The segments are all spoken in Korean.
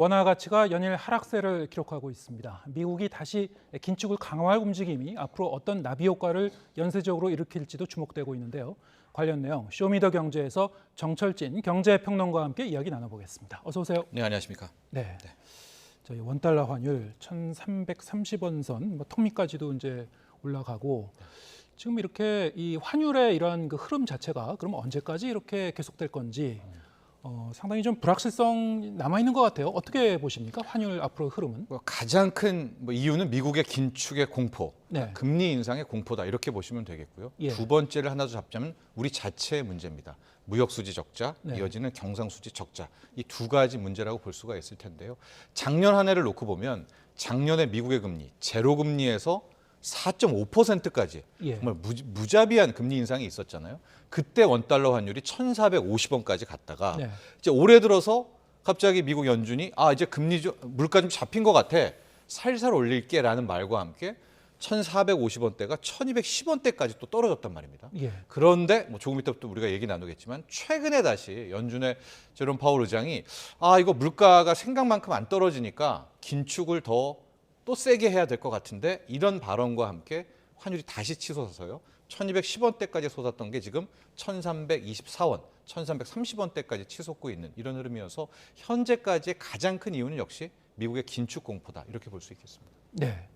원화 가치가 연일 하락세를 기록하고 있습니다. 미국이 다시 긴축을 강화할 움직임이 앞으로 어떤 나비 효과를 연쇄적으로 일으킬지도 주목되고 있는데요. 관련 내용 쇼미더경제에서 정철진 경제평론가와 함께 이야기 나눠보겠습니다. 어서 오세요. 네, 안녕하십니까. 네. 저희 원달러 환율 1,330원 선, 턱밑까지도 이제 올라가고 지금 이렇게 이 환율의 이런 그 흐름 자체가 그럼 언제까지 이렇게 계속될 건지 상당히 좀 불확실성 남아 있는 것 같아요. 어떻게 보십니까? 환율 앞으로 흐름은? 가장 큰 이유는 미국의 긴축의 공포, 네. 금리 인상의 공포다 이렇게 보시면 되겠고요. 예. 두 번째를 하나 더 잡자면 우리 자체의 문제입니다. 무역 수지 적자, 네. 이어지는 경상 수지 적자 이 두 가지 문제라고 볼 수가 있을 텐데요. 작년 한 해를 놓고 보면 작년에 미국의 금리 제로 금리에서 4.5%까지 예. 정말 무자비한 금리 인상이 있었잖아요. 그때 원달러 환율이 1,450원까지 갔다가 네. 이제 올해 들어서 갑자기 미국 연준이 이제 금리 물가 좀 잡힌 것 같아 살살 올릴게라는 말과 함께 1,450원대가 1,210원대까지 또 떨어졌단 말입니다. 예. 그런데 조금 이따부터 우리가 얘기 나누겠지만 최근에 다시 연준의 제롬 파월 의장이 이거 물가가 생각만큼 안 떨어지니까 긴축을 또 세게 해야 될 것 같은데 이런 발언과 함께 환율이 다시 치솟아서요. 1,210원대까지 솟았던 게 지금 1,324원, 1,330원대까지 치솟고 있는 이런 흐름이어서 현재까지의 가장 큰 이유는 역시 미국의 긴축 공포다 이렇게 볼 수 있겠습니다. 네.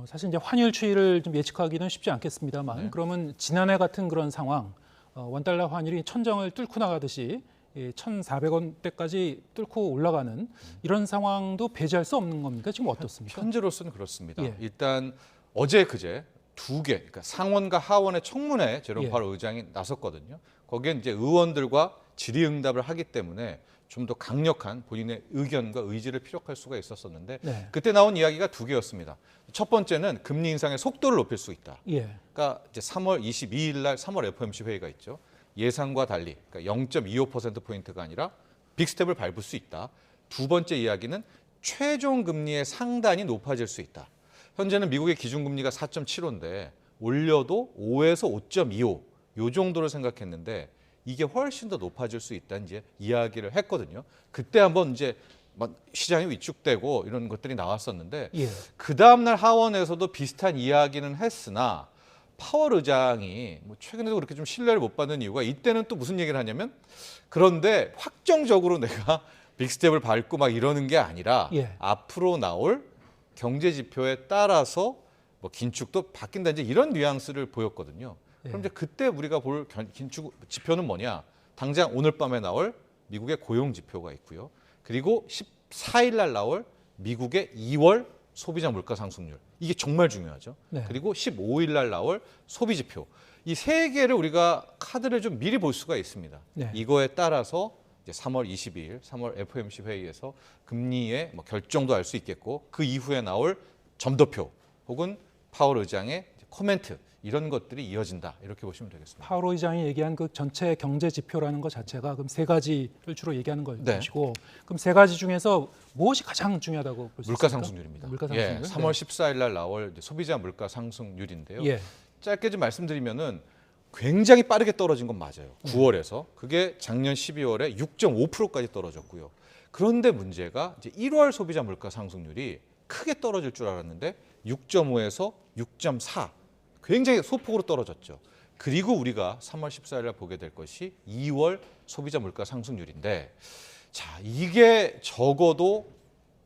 사실 이제 환율 추이를 좀 예측하기는 쉽지 않겠습니다만 네. 그러면 지난해 같은 그런 상황 원달러 환율이 천정을 뚫고 나가듯이 1,400원대까지 뚫고 올라가는 이런 상황도 배제할 수 없는 겁니까? 지금 어떻습니까? 현재로서는 그렇습니다. 예. 일단 어제 그제 두 개, 그러니까 상원과 하원의 청문회 제롬 예. 파월 의장이 나섰거든요. 거기에 이제 의원들과 질의응답을 하기 때문에 좀 더 강력한 본인의 의견과 의지를 피력할 수가 있었었는데 네. 그때 나온 이야기가 두 개였습니다. 첫 번째는 금리 인상의 속도를 높일 수 있다. 예. 그러니까 이제 3월 22일 날 3월 FOMC 회의가 있죠. 예상과 달리 그러니까 0.25%포인트가 아니라 빅스텝을 밟을 수 있다. 두 번째 이야기는 최종 금리의 상단이 높아질 수 있다. 현재는 미국의 기준금리가 4.75인데 올려도 5에서 5.25 요 정도를 생각했는데 이게 훨씬 더 높아질 수 있다는 이제 이야기를 했거든요. 그때 한번 이제 시장이 위축되고 이런 것들이 나왔었는데 예. 그 다음 날 하원에서도 비슷한 이야기는 했으나 파월 의장이 최근에도 그렇게 좀 신뢰를 못 받는 이유가 이때는 또 무슨 얘기를 하냐면 그런데 확정적으로 내가 빅스텝을 밟고 막 이러는 게 아니라 예. 앞으로 나올 경제 지표에 따라서 긴축도 바뀐다 이제 이런 뉘앙스를 보였거든요. 그럼 이제 그때 우리가 볼 긴축 지표는 뭐냐? 당장 오늘 밤에 나올 미국의 고용 지표가 있고요. 그리고 14일 날 나올 미국의 2월 소비자 물가 상승률. 이게 정말 중요하죠. 네. 그리고 15일 날 나올 소비 지표. 이 세 개를 우리가 카드를 좀 미리 볼 수가 있습니다. 네. 이거에 따라서 이제 3월 22일, 3월 FOMC 회의에서 금리의 결정도 알 수 있겠고 그 이후에 나올 점도표 혹은 파월 의장의 코멘트 이런 것들이 이어진다 이렇게 보시면 되겠습니다. 파월 의장이 얘기한 그 전체 경제 지표라는 것 자체가 그럼 세 가지를 주로 얘기하는 것이고 그럼 세 가지 중에서 무엇이 가장 중요하다고 볼 수 있습니까? 물가 상승률입니다. 물가 상승률. 예, 3월 14일 날 나올 소비자 물가 상승률인데요. 예. 짧게 좀 말씀드리면은 굉장히 빠르게 떨어진 건 맞아요. 9월에서 그게 작년 12월에 6.5%까지 떨어졌고요. 그런데 문제가 이제 1월 소비자 물가 상승률이 크게 떨어질 줄 알았는데 6.5에서 6.4 굉장히 소폭으로 떨어졌죠. 그리고 우리가 3월 14일 날 보게 될 것이 2월 소비자 물가 상승률인데 자, 이게 적어도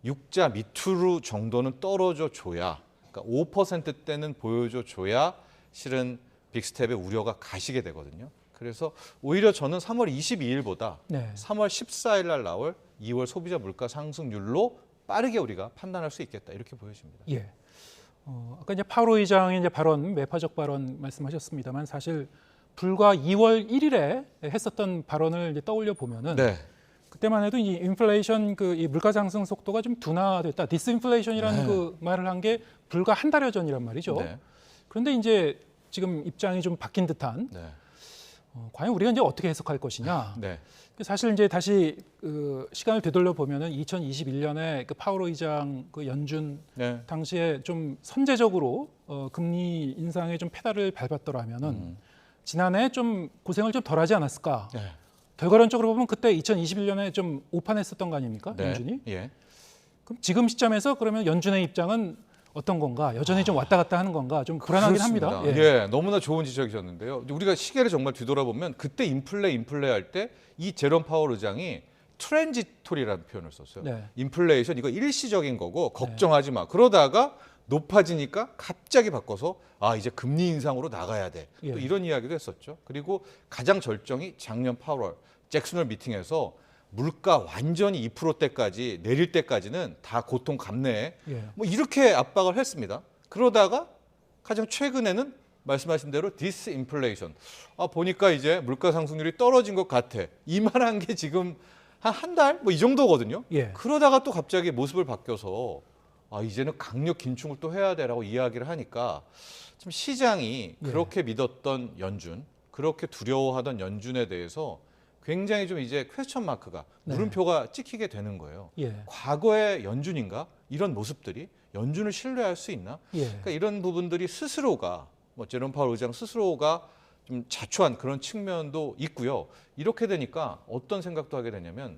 6자 밑으로 정도는 떨어져 줘야 그러니까 5%대는 보여줘 줘야 실은 빅스텝의 우려가 가시게 되거든요. 그래서 오히려 저는 3월 22일보다 네. 3월 14일 날 나올 2월 소비자 물가 상승률로 빠르게 우리가 판단할 수 있겠다 이렇게 보여집니다. 예. 아까 이제 파월 의장의 이제 발언, 매파적 발언 말씀하셨습니다만 사실 불과 2월 1일에 했었던 발언을 이제 떠올려 보면은 네. 그때만 해도 이 인플레이션 이 물가 상승 속도가 좀 둔화됐다. 디스인플레이션이라는 네. 그 말을 한 게 불과 한 달여 전이란 말이죠. 네. 그런데 이제 지금 입장이 좀 바뀐 듯한 네. 과연 우리가 이제 어떻게 해석할 것이냐. 네. 사실 이제 다시 시간을 되돌려 보면은 2021년에 그 파월 의장 그 연준 네. 당시에 좀 선제적으로 금리 인상에 좀 페달을 밟았더라면은 지난해 좀 고생을 좀 덜하지 않았을까. 네. 결과론적으로 보면 그때 2021년에 좀 오판했었던 거 아닙니까? 네. 연준이? 예. 그럼 지금 시점에서 그러면 연준의 입장은 어떤 건가? 여전히 좀 왔다 갔다 하는 건가? 좀 불안하긴 그렇습니다. 합니다. 예, 너무나 좋은 지적이셨는데요. 우리가 시계를 정말 뒤돌아보면 그때 인플레 할 때 이 제롬 파월 의장이 트랜지토리라는 표현을 썼어요. 네. 인플레이션 이거 일시적인 거고 걱정하지 마. 그러다가 높아지니까 갑자기 바꿔서 이제 금리 인상으로 나가야 돼. 예. 또 이런 이야기도 했었죠. 그리고 가장 절정이 작년 8월 잭슨홀 미팅에서 물가 완전히 2%대까지 내릴 때까지는 다 고통 감내해. 예. 뭐 이렇게 압박을 했습니다. 그러다가 가장 최근에는 말씀하신 대로 디스인플레이션. 보니까 이제 물가 상승률이 떨어진 것 같아. 이만한 게 지금 한 달? 뭐 이 정도거든요. 예. 그러다가 또 갑자기 모습을 바뀌어서 이제는 강력 긴축을 또 해야 돼라고 이야기를 하니까 좀 시장이 예. 그렇게 믿었던 연준, 그렇게 두려워하던 연준에 대해서 굉장히 좀 이제 퀘스천 마크가 네. 물음표가 찍히게 되는 거예요. 예. 과거의 연준인가? 이런 모습들이 연준을 신뢰할 수 있나? 예. 그러니까 이런 부분들이 스스로가 제롬 파월 의장 스스로가 좀 자초한 그런 측면도 있고요. 이렇게 되니까 어떤 생각도 하게 되냐면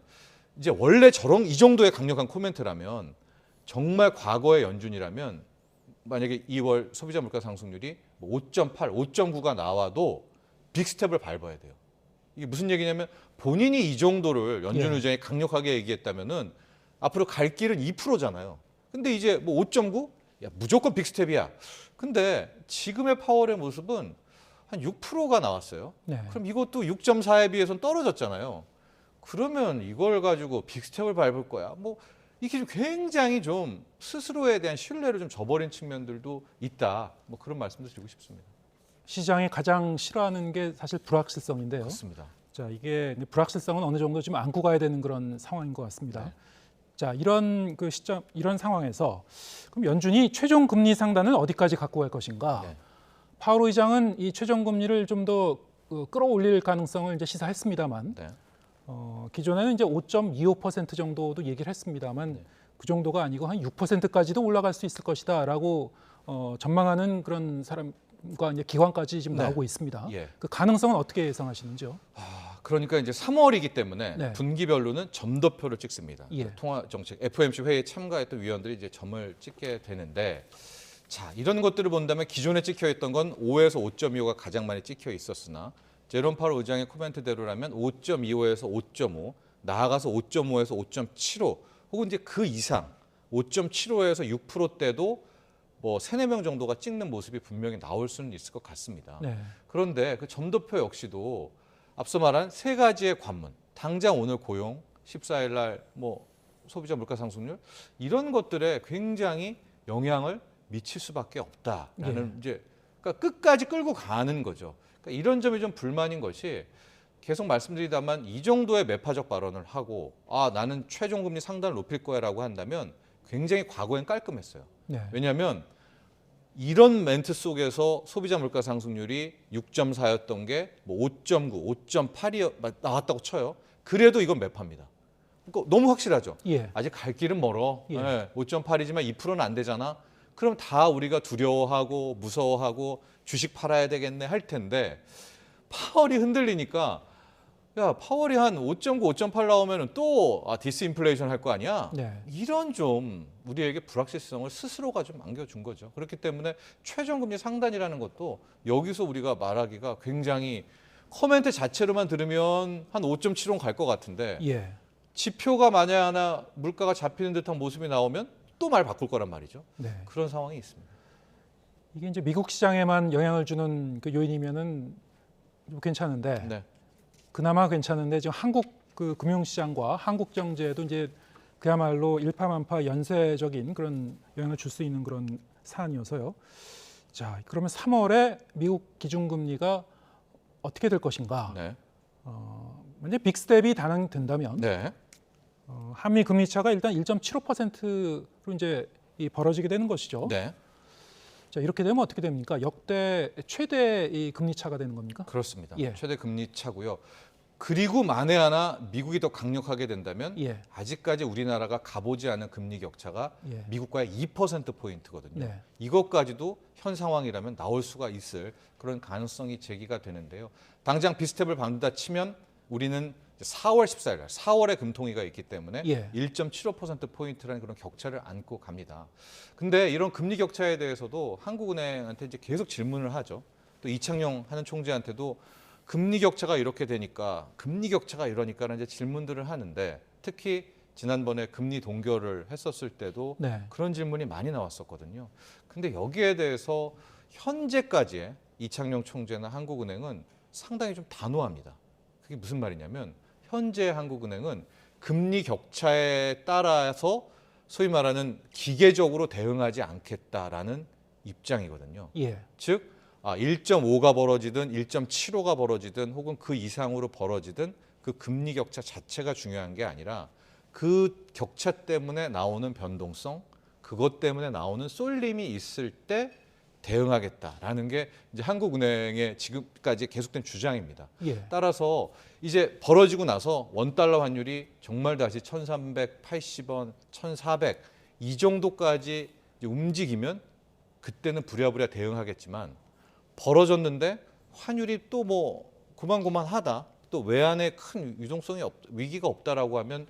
이제 원래 이 정도의 강력한 코멘트라면 정말 과거의 연준이라면 만약에 2월 소비자 물가 상승률이 5.8, 5.9가 나와도 빅스텝을 밟아야 돼요. 이게 무슨 얘기냐면 본인이 이 정도를 연준 예. 의장이 강력하게 얘기했다면은 앞으로 갈 길은 2%잖아요. 근데 이제 5.9? 야, 무조건 빅스텝이야. 근데 지금의 파월의 모습은 한 6%가 나왔어요. 네. 그럼 이것도 6.4에 비해서는 떨어졌잖아요. 그러면 이걸 가지고 빅스텝을 밟을 거야. 이게 좀 굉장히 좀 스스로에 대한 신뢰를 좀 저버린 측면들도 있다. 그런 말씀도 드리고 싶습니다. 시장이 가장 싫어하는 게 사실 불확실성인데요. 그렇습니다. 자, 이게 불확실성은 어느 정도 좀 안고 가야 되는 그런 상황인 것 같습니다. 네. 자, 이런 시점, 이런 상황에서 그럼 연준이 최종 금리 상단을 어디까지 갖고 갈 것인가? 네. 파월 의장은 이 최종 금리를 좀 더 끌어올릴 가능성을 이제 시사했습니다만, 네. 기존에는 이제 5.25% 정도도 얘기를 했습니다만, 네. 그 정도가 아니고 한 6%까지도 올라갈 수 있을 것이다라고 전망하는 그런 사람과 이제 기관까지 지금 네. 나오고 있습니다. 예. 그 가능성은 어떻게 예상하시는지요? 그러니까 이제 3월이기 때문에 네. 분기별로는 점도표를 찍습니다. 예. 통화정책 FOMC 회의에 참가했던 위원들이 이제 점을 찍게 되는데, 자, 이런 것들을 본다면 기존에 찍혀 있던 건 5에서 5.25가 가장 많이 찍혀 있었으나 제롬 파월 의장의 코멘트대로라면 5.25에서 5.5, 나아가서 5.5에서 5.75 혹은 이제 그 이상 5.75에서 6%대도 3-4명 정도가 찍는 모습이 분명히 나올 수는 있을 것 같습니다. 네. 그런데 그 점도표 역시도 앞서 말한 세 가지의 관문, 당장 오늘 고용, 14일 날 소비자 물가 상승률 이런 것들에 굉장히 영향을 미칠 수밖에 없다라는 이제 그러니까 끝까지 끌고 가는 거죠. 그러니까 이런 점이 좀 불만인 것이 계속 말씀드리다만 이 정도의 매파적 발언을 하고 나는 최종 금리 상단을 높일 거야라고 한다면 굉장히 과거엔 깔끔했어요. 네. 왜냐하면 이런 멘트 속에서 소비자 물가 상승률이 6.4였던 게 5.9, 5.8이 나왔다고 쳐요. 그래도 이건 매파입니다. 그러니까 너무 확실하죠. 예. 아직 갈 길은 멀어. 예. 5.8이지만 2%는 안 되잖아. 그럼 다 우리가 두려워하고 무서워하고 주식 팔아야 되겠네 할 텐데 파월이 흔들리니까 파월이 한 5.9, 5.8 나오면 또 디스인플레이션 할 거 아니야? 네. 이런 좀 우리에게 불확실성을 스스로가 좀 안겨준 거죠. 그렇기 때문에 최종금리 상단이라는 것도 여기서 우리가 말하기가 굉장히 코멘트 자체로만 들으면 한 5.75 갈 것 같은데 예. 지표가 만약 하나 물가가 잡히는 듯한 모습이 나오면 또 말 바꿀 거란 말이죠. 네. 그런 상황이 있습니다. 이게 이제 미국 시장에만 영향을 주는 그 요인이면은 좀 괜찮은데 네. 그나마 괜찮은데 지금 한국 그 금융시장과 한국 경제에도 이제 그야말로 일파만파 연쇄적인 그런 영향을 줄 수 있는 그런 사안이어서요. 자, 그러면 3월에 미국 기준금리가 어떻게 될 것인가? 네. 만약 빅스텝이 단행된다면 네. 한미 금리 차가 일단 1.75%로 이제 벌어지게 되는 것이죠. 네. 자, 이렇게 되면 어떻게 됩니까? 역대 최대 이 금리 차가 되는 겁니까? 그렇습니다. 예. 최대 금리 차고요. 그리고 만에 하나 미국이 더 강력하게 된다면 예. 아직까지 우리나라가 가보지 않은 금리 격차가 예. 미국과의 2%포인트거든요. 네. 이것까지도 현 상황이라면 나올 수가 있을 그런 가능성이 제기가 되는데요. 당장 빅스텝을 밟는다 치면 우리는 이제 4월 14일 날 4월에 금통위가 있기 때문에 예. 1.75% 포인트라는 그런 격차를 안고 갑니다. 근데 이런 금리 격차에 대해서도 한국은행한테 이제 계속 질문을 하죠. 또 이창용 하는 총재한테도 금리 격차가 이렇게 되니까 금리 격차가 이러니까는 이제 질문들을 하는데 특히 지난번에 금리 동결을 했었을 때도 네. 그런 질문이 많이 나왔었거든요. 근데 여기에 대해서 현재까지의 이창용 총재나 한국은행은 상당히 좀 단호합니다. 그게 무슨 말이냐면 현재 한국은행은 금리 격차에 따라서 소위 말하는 기계적으로 대응하지 않겠다라는 입장이거든요. 예. 즉 1.5가 벌어지든 1.75가 벌어지든 혹은 그 이상으로 벌어지든 그 금리 격차 자체가 중요한 게 아니라 그 격차 때문에 나오는 변동성, 그것 때문에 나오는 쏠림이 있을 때 대응하겠다라는 게 이제 한국은행의 지금까지 계속된 주장입니다. 예. 따라서 이제 벌어지고 나서 원달러 환율이 정말 다시 1,380원, 1,400 이 정도까지 이제 움직이면 그때는 부랴부랴 대응하겠지만 벌어졌는데 환율이 또 뭐 고만고만하다, 또 외환에 큰 유동성이 위기가 없다라고 하면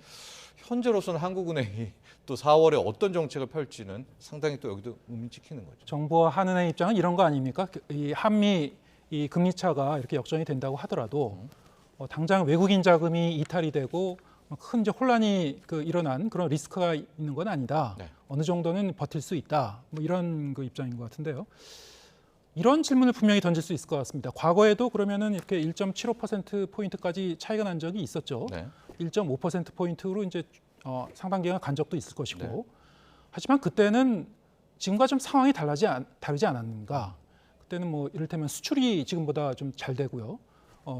현재로서는 한국은행이 또 4월에 어떤 정책을 펼지는 상당히 또 여기도 의미 찍히는 거죠. 정부와 한은의 입장은 이런 거 아닙니까? 이 한미 이 금리 차가 이렇게 역전이 된다고 하더라도 당장 외국인 자금이 이탈이 되고 큰 이제 혼란이 일어난 그런 리스크가 있는 건 아니다. 네. 어느 정도는 버틸 수 있다. 뭐 이런 그 입장인 것 같은데요. 이런 질문을 분명히 던질 수 있을 것 같습니다. 과거에도 그러면은 이렇게 1.75% 포인트까지 차이가 난 적이 있었죠. 네. 1.5% 포인트로 이제 상당 기간 간 적도 있을 것이고. 네. 하지만 그때는 지금과 좀 상황이 다르지 않았는가. 그때는 뭐 이를테면 수출이 지금보다 좀 잘 되고요.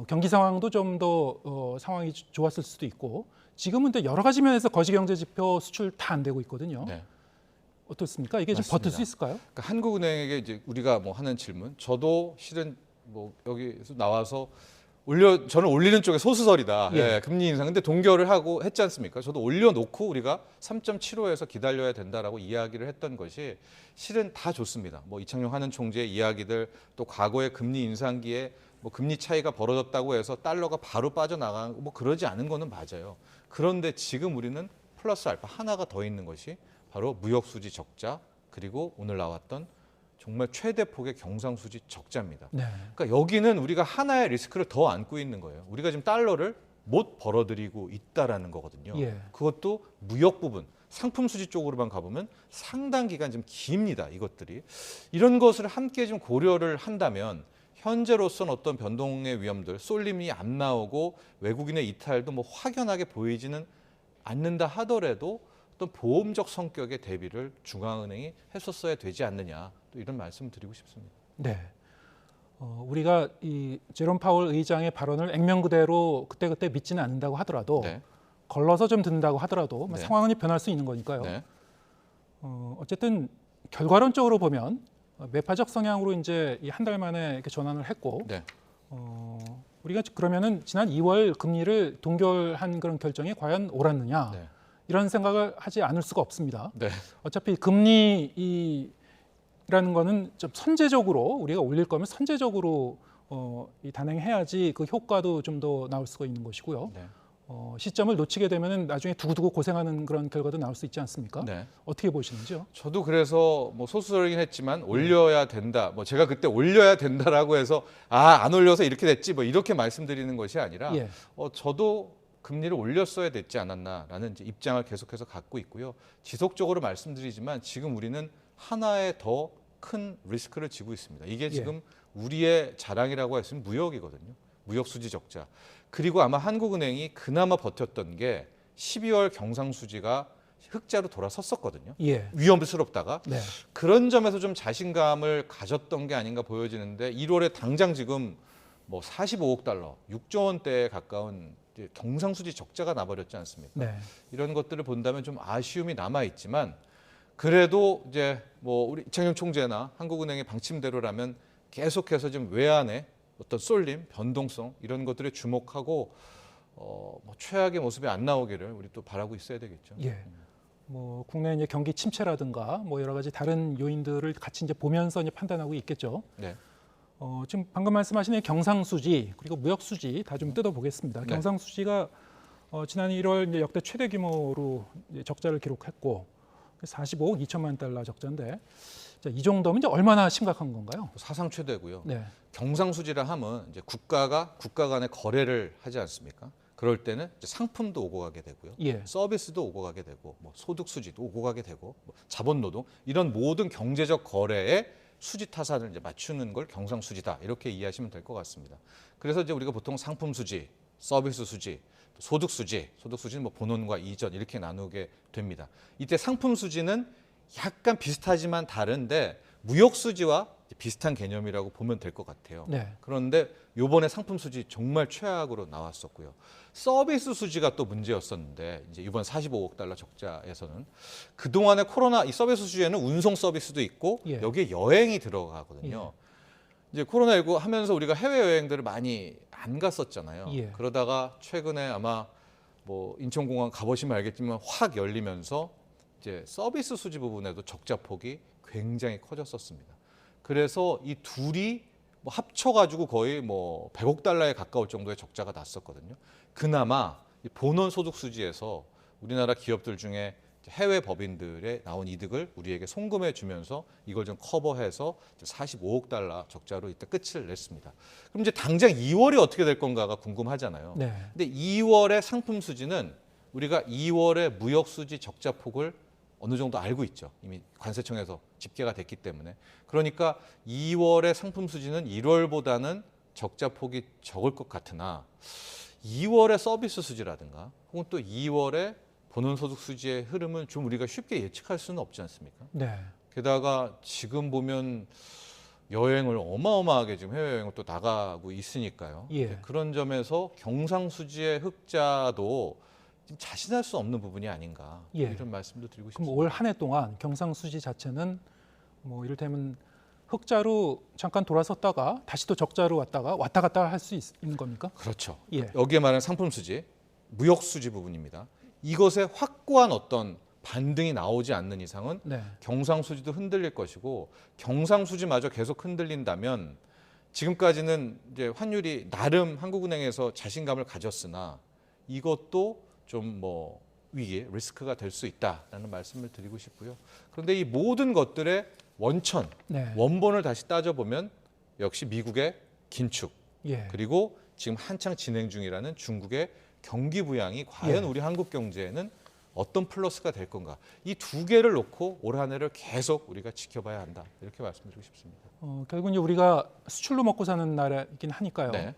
경기 상황도 좀 더 상황이 좋았을 수도 있고. 지금은 또 여러 가지 면에서 거시경제 지표 수출 다 안 되고 있거든요. 네. 어떻습니까? 이게 좀 맞습니다. 버틸 수 있을까요? 그러니까 한국은행에게 이제 우리가 뭐 하는 질문, 저도 실은 뭐 여기서 나와서 저는 올리는 쪽에 소수설이다. 예. 예, 금리 인상. 근데 동결을 하고 했지 않습니까? 저도 올려놓고 우리가 3.75에서 기다려야 된다라고 이야기를 했던 것이 실은 다 좋습니다. 뭐 이창용 하는 총재의 이야기들, 또 과거의 금리 인상기에 뭐 금리 차이가 벌어졌다고 해서 달러가 바로 빠져나가고 뭐 그러지 않은 거는 맞아요. 그런데 지금 우리는 플러스 알파 하나가 더 있는 것이 바로 무역수지 적자, 그리고 오늘 나왔던 정말 최대 폭의 경상수지 적자입니다. 네. 그러니까 여기는 우리가 하나의 리스크를 더 안고 있는 거예요. 우리가 지금 달러를 못 벌어들이고 있다라는 거거든요. 예. 그것도 무역 부분, 상품 수지 쪽으로만 가보면 상당 기간 좀 깁니다. 이것들이. 이런 것을 함께 좀 고려를 한다면 현재로서는 어떤 변동의 위험들, 쏠림이 안 나오고 외국인의 이탈도 뭐 확연하게 보이지는 않는다 하더라도 어떤 보험적 성격의 대비를 중앙은행이 했었어야 되지 않느냐, 또 이런 말씀을 드리고 싶습니다. 네. 우리가 이 제롬 파월 의장의 발언을 액면 그대로 그때그때 믿지는 않는다고 하더라도 네. 걸러서 좀 듣는다고 하더라도 네. 상황이 변할 수 있는 거니까요. 네. 어쨌든 결과론적으로 보면 매파적 성향으로 이제 한 달 만에 이렇게 전환을 했고, 네. 우리가 그러면은 지난 2월 금리를 동결한 그런 결정이 과연 옳았느냐, 네. 이런 생각을 하지 않을 수가 없습니다. 네. 어차피 금리라는 거는 좀 선제적으로 우리가 올릴 거면 선제적으로 이 단행해야지 그 효과도 좀 더 나올 수가 있는 것이고요. 네. 시점을 놓치게 되면은 나중에 두고두고 고생하는 그런 결과도 나올 수 있지 않습니까? 네. 어떻게 보시는지요? 저도 그래서 뭐 소수설이긴 했지만 올려야 된다. 뭐 제가 그때 올려야 된다라고 해서 안 올려서 이렇게 됐지 뭐 이렇게 말씀드리는 것이 아니라 예. 저도 금리를 올렸어야 됐지 않았나라는 이제 입장을 계속해서 갖고 있고요. 지속적으로 말씀드리지만 지금 우리는 하나의 더 큰 리스크를 지고 있습니다. 이게 지금 우리의 자랑이라고 했으면 무역이거든요. 무역 수지 적자. 그리고 아마 한국은행이 그나마 버텼던 게 12월 경상수지가 흑자로 돌아섰었거든요. 예. 위험스럽다가. 네. 그런 점에서 좀 자신감을 가졌던 게 아닌가 보여지는데 1월에 당장 지금 뭐 45억 달러, 6조 원대에 가까운 경상수지 적자가 나버렸지 않습니까? 네. 이런 것들을 본다면 좀 아쉬움이 남아 있지만 그래도 이제 뭐 우리 이창용 총재나 한국은행의 방침대로라면 계속해서 좀 외환의 어떤 쏠림, 변동성 이런 것들에 주목하고 뭐 최악의 모습이 안 나오기를 우리 또 바라고 있어야 되겠죠. 예. 뭐 국내 이제 경기 침체라든가 뭐 여러 가지 다른 요인들을 같이 이제 보면서 이제 판단하고 있겠죠. 네. 지금 방금 말씀하신 이 경상수지 그리고 무역수지 다 좀 뜯어보겠습니다. 네. 경상수지가 지난 1월 이제 역대 최대 규모로 이제 적자를 기록했고 45억 2천만 달러 적자인데 자, 이 정도면 이제 얼마나 심각한 건가요? 사상 최대고요. 네, 경상수지라 하면 이제 국가 간의 거래를 하지 않습니까? 그럴 때는 이제 상품도 오고 가게 되고요. 예, 서비스도 오고 가게 되고 뭐 소득수지도 오고 가게 되고 뭐 자본노동 이런 모든 경제적 거래에 수지 타산을 이제 맞추는 걸 경상수지다 이렇게 이해하시면 될 것 같습니다. 그래서 이제 우리가 보통 상품수지, 서비스수지, 소득수지는 뭐 본원과 이전 이렇게 나누게 됩니다. 이때 상품수지는 약간 비슷하지만 다른데 무역수지와 비슷한 개념이라고 보면 될 것 같아요. 네, 그런데 요번에 상품수지 정말 최악으로 나왔었고요. 서비스 수지가 또 문제였었는데 이제 이번 45억 달러 적자에서는 그동안의 코로나 이 서비스 수지에는 운송 서비스도 있고 예. 여기에 여행이 들어가거든요. 이제 코로나19 하면서 우리가 해외 여행들을 많이 안 갔었잖아요. 예. 그러다가 최근에 아마 뭐 인천공항 가보시면 알겠지만 확 열리면서 이제 서비스 수지 부분에도 적자 폭이 굉장히 커졌었습니다. 그래서 이 둘이 뭐 합쳐가지고 거의 뭐 100억 달러에 가까울 정도의 적자가 났었거든요. 그나마 이 본원 소득 수지에서 우리나라 기업들 중에 해외 법인들의 나온 이득을 우리에게 송금해 주면서 이걸 좀 커버해서 45억 달러 적자로 이때 끝을 냈습니다. 그럼 이제 당장 2월이 어떻게 될 건가가 궁금하잖아요. 네, 근데 2월의 상품 수지는 우리가 2월의 무역 수지 적자 폭을 어느 정도 알고 있죠. 이미 관세청에서 집계가 됐기 때문에. 그러니까 2월의 상품 수지는 1월보다는 적자 폭이 적을 것 같으나 2월의 서비스 수지라든가 혹은 또 2월의 본원소득 수지의 흐름은 좀 우리가 쉽게 예측할 수는 없지 않습니까? 네, 게다가 지금 보면 여행을 어마어마하게 지금 해외여행을 또 나가고 있으니까요. 예. 그런 점에서 경상수지의 흑자도 좀 자신할 수 없는 부분이 아닌가 예. 이런 말씀도 드리고 그럼 싶습니다. 올 한 해 동안 경상수지 자체는 뭐 이를테면 흑자로 잠깐 돌아섰다가 다시 또 적자로 왔다 갔다 할 수 있는 겁니까? 그렇죠. 예. 여기에 말하는 상품 수지, 무역 수지 부분입니다. 이것에 확고한 어떤 반등이 나오지 않는 이상은 네, 경상수지도 흔들릴 것이고 경상수지마저 계속 흔들린다면 지금까지는 이제 환율이 나름 한국은행에서 자신감을 가졌으나 이것도 좀 뭐 위기, 리스크가 될 수 있다라는 말씀을 드리고 싶고요. 그런데 이 모든 것들의 원천, 네, 원본을 다시 따져보면 역시 미국의 긴축 예, 그리고 지금 한창 진행 중이라는 중국의 경기 부양이 과연 예. 우리 한국 경제에는 어떤 플러스가 될 건가? 이 두 개를 놓고 올 한 해를 계속 우리가 지켜봐야 한다. 이렇게 말씀드리고 싶습니다. 결국 이제 우리가 수출로 먹고 사는 나라이긴 하니까요. 네.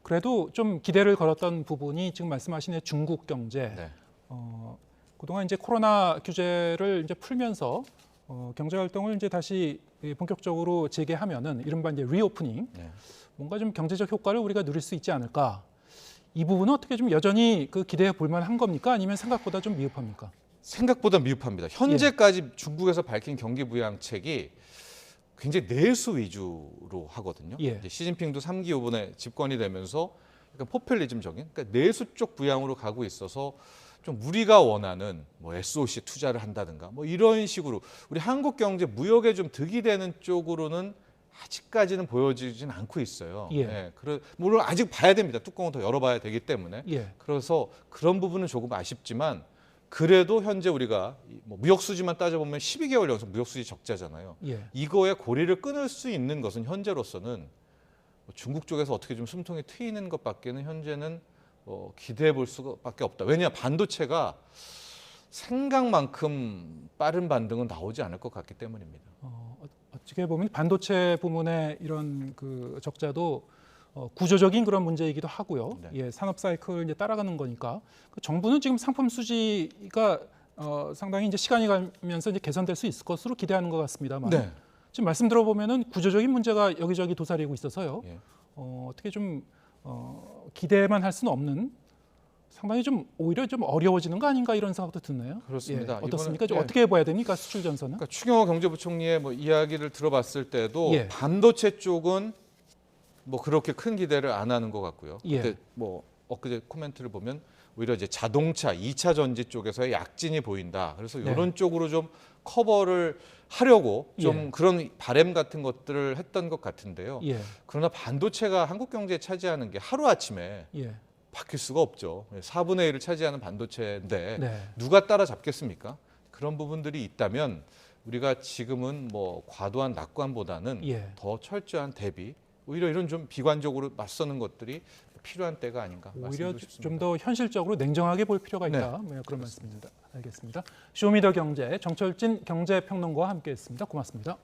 그래도 좀 기대를 걸었던 부분이 지금 말씀하신 중국 경제. 네. 그동안 이제 코로나 규제를 이제 풀면서 경제 활동을 이제 다시 본격적으로 재개하면은 이른바 이제 리오프닝, 네. 뭔가 좀 경제적 효과를 우리가 누릴 수 있지 않을까. 이 부분은 어떻게 좀 여전히 그 기대해 볼 만한 겁니까? 아니면 생각보다 좀 미흡합니까? 생각보다 미흡합니다. 현재까지 중국에서 밝힌 경기 부양책이 굉장히 내수 위주로 하거든요. 예. 이제 시진핑도 3기 이번에 집권이 되면서 약간 포퓰리즘적인 그러니까 내수 쪽 부양으로 가고 있어서 좀 우리가 원하는 뭐 SOC 투자를 한다든가 뭐 이런 식으로 우리 한국 경제 무역에 좀 득이 되는 쪽으로는 아직까지는 보여지진 않고 있어요. 예. 물론 아직 봐야 됩니다. 뚜껑을 더 열어봐야 되기 때문에. 예, 그래서 그런 부분은 조금 아쉽지만 그래도 현재 우리가 뭐 무역 수지만 따져보면 12개월 연속 무역 수지 적자잖아요. 예, 이거에 고리를 끊을 수 있는 것은 현재로서는 중국 쪽에서 어떻게 좀 숨통이 트이는 것밖에는 현재는 기대해 볼 수밖에 없다. 왜냐 반도체가 생각만큼 빠른 반등은 나오지 않을 것 같기 때문입니다. 어떻게 보면 반도체 부문의 이런 그 적자도 구조적인 그런 문제이기도 하고요. 네. 예, 산업 사이클 이제 따라가는 거니까 그 정부는 지금 상품 수지가 상당히 이제 시간이 가면서 이제 개선될 수 있을 것으로 기대하는 것 같습니다만 네. 지금 말씀 들어보면은 구조적인 문제가 여기저기 도사리고 있어서요. 예. 어떻게 좀 기대만 할 수는 없는 상당히 좀 오히려 좀 어려워지는 거 아닌가 이런 생각도 드네요. 그렇습니다. 예, 어떻습니까? 좀 이번에- 어떻게 봐야 됩니까? 수출 전선은? 그러니까 추경호 경제부총리의 뭐 이야기를 들어봤을 때도 예. 반도체 쪽은 뭐 그렇게 큰 기대를 안 하는 것 같고요. 예. 그때 뭐 엊그제 코멘트를 보면 오히려 이제 자동차, 2차 전지 쪽에서의 약진이 보인다. 그래서 네. 이런 쪽으로 좀 커버를 하려고 좀 예. 그런 바램 같은 것들을 했던 것 같은데요. 예. 그러나 반도체가 한국 경제에 차지하는 게 하루아침에 예. 바뀔 수가 없죠. 4분의 1을 차지하는 반도체인데 네. 누가 따라잡겠습니까? 그런 부분들이 있다면 우리가 지금은 뭐 과도한 낙관보다는 예. 더 철저한 대비, 오히려 이런 좀 비관적으로 맞서는 것들이 필요한 때가 아닌가 오히려 말씀드리고 싶습니다. 좀 더 현실적으로 냉정하게 볼 필요가 있다. 네, 그런 말씀입니다. 알겠습니다. 쇼미더 경제 정철진 경제평론가와 함께했습니다. 고맙습니다.